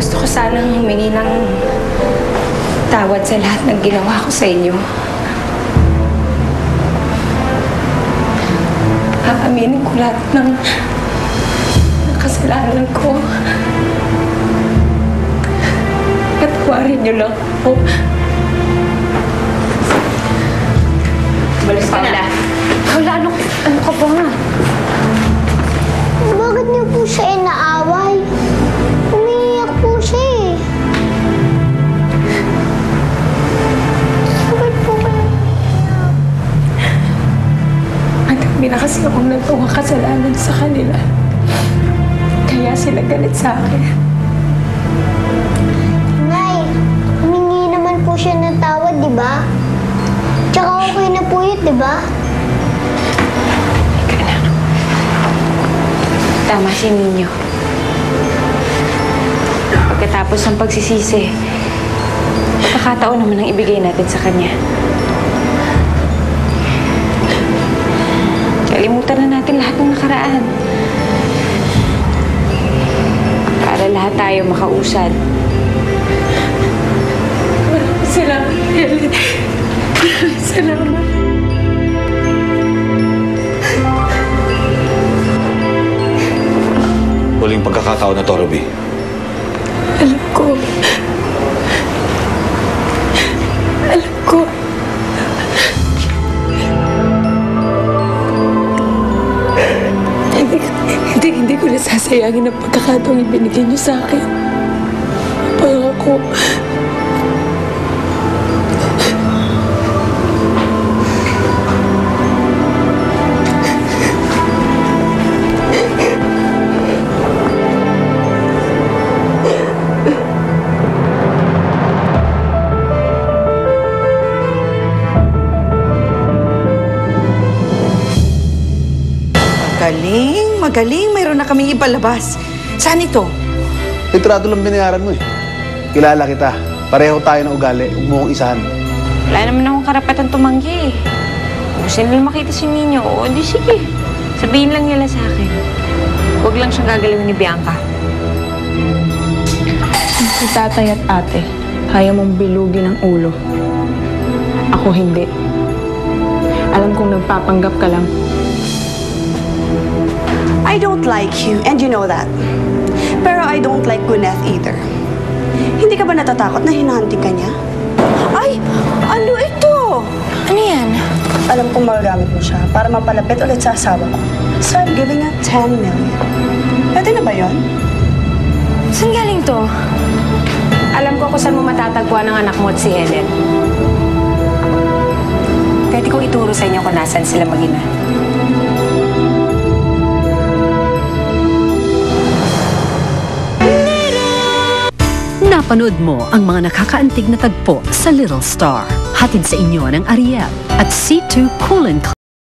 Gusto ko sanang humingi ng tawad sa lahat ng ginawa ko sa inyo. Aaminin ko lahat ng kasalanan ko. Patawarin niyo lang ako. Balis ka na. Wala, ano ka ba nga? Bakit niyo po siya inaaway? Umiiyak po siya eh. Bakit po kayo umiiyak? Madami na kasi akong nagawang kasalanan sa kanila. Kaya sila galit sa akin. Nay, humingi naman po siya ng tawad, di ba? Tsaka okay na po yun, di ba? Tama si Ninyo. Pagkatapos ng pagsisisi, pagkakataon naman ang ibigay natin sa kanya. Kalimutan na natin lahat ng nakaraan. Para lahat tayo makausad. Maraming salamat, Helen. Maraming salamat. Huling pagkakataon na to, Ruby. Alam ko. Alam ko. Hindi ko nasasayangin ang pagkakataong ibinigay niyo sa akin. Pangako. Magaling. Mayroon na kaming ipalabas. Saan ito? Litrato lang binayaran mo eh. Kilala kita. Pareho tayo ng ugali. Huwag mo akong isahan. Wala naman akong karapatan tumanggi. Kung gusto nila makita si Ninyo, o di sige. Sabihin lang nila sa akin. Huwag lang siyang gagalawin ni Bianca. Si tatay at ate, kaya mong bilugin ang ulo. Ako hindi. Alam kong nagpapanggap ka lang. I don't like you, and you know that. Pero I don't like Gwyneth either. Hindi ka ba natatakot na hinahunting ka niya? Ay! Ano ito? Ano yan? Alam kong magagamit mo siya para mapalapit ulit sa asawa ko. So I'm giving her 10 million. Pwede na ba yun? Saan galing to? Alam ko kung saan mo matatagpuan ang anak mo at si Helen. Pwede kong ituro sa inyo kung nasaan sila mag-ina. Napanood mo ang mga nakakaantig na tagpo sa Little Star. Hatid sa inyo ng Ariel at C2 Cool &